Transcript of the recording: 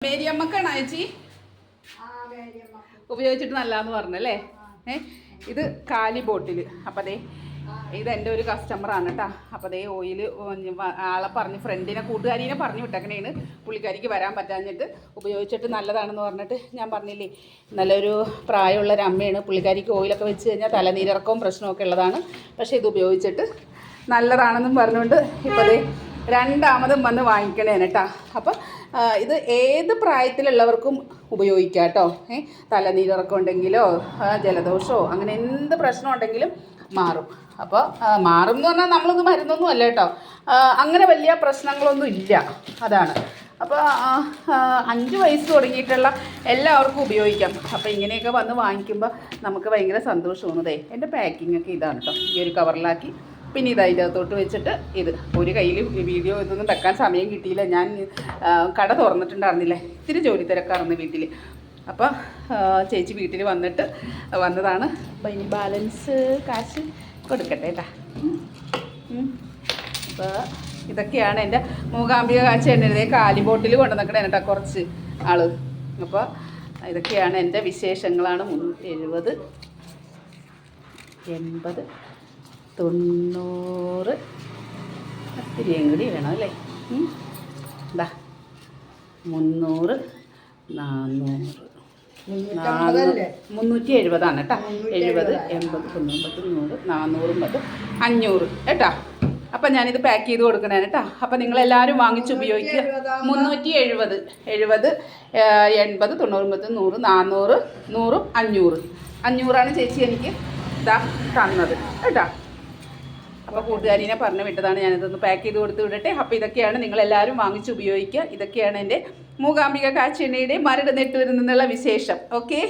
മേരിയമ്മക്കാണോ ചേച്ചി ഉപയോഗിച്ചിട്ട് നല്ലതെന്ന് പറഞ്ഞല്ലേ? ഇത് കാലി ബോട്ടിൽ. അപ്പം അതേ ഇതെൻ്റെ ഒരു കസ്റ്റമറാണ് കേട്ടോ. അപ്പോൾ അതേ ഓയിൽ ആളെ പറഞ്ഞ് ഫ്രണ്ടിനെ കൂട്ടുകാരീനെ പറഞ്ഞു വിട്ടേക്കണേണ്. പുള്ളിക്കാരിക്ക് വരാൻ പറ്റാഞ്ഞിട്ട് ഉപയോഗിച്ചിട്ട് നല്ലതാണെന്ന് പറഞ്ഞിട്ട് ഞാൻ പറഞ്ഞില്ലേ, നല്ലൊരു പ്രായമുള്ളൊരു അമ്മയാണ്. പുള്ളിക്കാരിക്ക് ഓയിലൊക്കെ വെച്ച് കഴിഞ്ഞാൽ തലനീരിറക്കവും പ്രശ്നമൊക്കെ ഉള്ളതാണ്. പക്ഷേ ഇത് ഉപയോഗിച്ചിട്ട് നല്ലതാണെന്നും പറഞ്ഞുകൊണ്ട് ഇപ്പോൾ അതേ രണ്ടാമതും വന്ന് വാങ്ങിക്കണേന് കേട്ടോ. അപ്പം ഇത് ഏത് പ്രായത്തിലുള്ളവർക്കും ഉപയോഗിക്കാം കേട്ടോ. തലനീരിറക്കം ഉണ്ടെങ്കിലോ ജലദോഷമോ അങ്ങനെ എന്ത് പ്രശ്നം ഉണ്ടെങ്കിലും മാറും. അപ്പോൾ മാറും എന്ന് പറഞ്ഞാൽ നമ്മളൊന്നും മരുന്നൊന്നും അല്ല കേട്ടോ. അങ്ങനെ വലിയ പ്രശ്നങ്ങളൊന്നും ഇല്ല, അതാണ്. അപ്പോൾ 5 വയസ്സ് തുടങ്ങിയിട്ടുള്ള എല്ലാവർക്കും ഉപയോഗിക്കാം. അപ്പോൾ ഇങ്ങനെയൊക്കെ വന്ന് വാങ്ങിക്കുമ്പോൾ നമുക്ക് ഭയങ്കര സന്തോഷം തോന്നുന്നതേ. എൻ്റെ പാക്കിങ്ങൊക്കെ ഇതാണ് കേട്ടോ. ഈ ഒരു കവറിലാക്കി പിന്നെ ഇത് അതിൻ്റെ അകത്തോട്ട് വെച്ചിട്ട് ഇത് ഒരു കയ്യിൽ വീഡിയോ ഇതൊന്നും വെക്കാൻ സമയം കിട്ടിയില്ല. ഞാൻ കട തുറന്നിട്ടുണ്ടായിരുന്നില്ല, ഇത്തിരി ജോലി തിരക്കായിരുന്നു വീട്ടിൽ. അപ്പോൾ ചേച്ചി വീട്ടിൽ വന്നിട്ട് വന്നതാണ്. അപ്പോൾ ഇനി ബാലൻസ് കാശ് കൊടുക്കട്ടെ കേട്ടാ. അപ്പോൾ ഇതൊക്കെയാണ് എൻ്റെ മൂകാംബിക കാഴ്ച എണ്ണ കാലി ബോട്ടിൽ കൊണ്ടുവന്നിക്കണേ കേട്ടോ കുറച്ച് ആൾ. അപ്പോൾ ഇതൊക്കെയാണ് എൻ്റെ വിശേഷങ്ങളാണ്. 370, 80, 90, ഒത്തിരിയും കൂടി വേണം അല്ലേ? എന്താ 300, 400, 370 കേട്ടോ. 70, 80, 90, 100, 400, 500 കേട്ടോ. അപ്പം ഞാനിത് പാക്ക് ചെയ്ത് കൊടുക്കണേ കേട്ടോ. അപ്പം നിങ്ങളെല്ലാവരും വാങ്ങിച്ച് ഉപയോഗിക്കുക. 370, 70, 80, 90, 100, 400, 100, 500. 500 ചേച്ചി എനിക്ക് ഇതാ തന്നത് കേട്ടോ. അപ്പോൾ കൂട്ടുകാരിനെ പറഞ്ഞു വിട്ടതാണ്. ഞാനിതൊന്ന് പാക്ക് ചെയ്ത് കൊടുത്ത് വിടട്ടെ. അപ്പോൾ ഇതൊക്കെയാണ് നിങ്ങളെല്ലാവരും വാങ്ങിച്ച് ഉപയോഗിക്കുക. ഇതൊക്കെയാണ് എൻ്റെ മൂകാംബിക കാഴ്ച എണ്ണയുടെ മരട് നെട്ടൂരിൽ നിന്നുള്ള വിശേഷം. ഓക്കെ.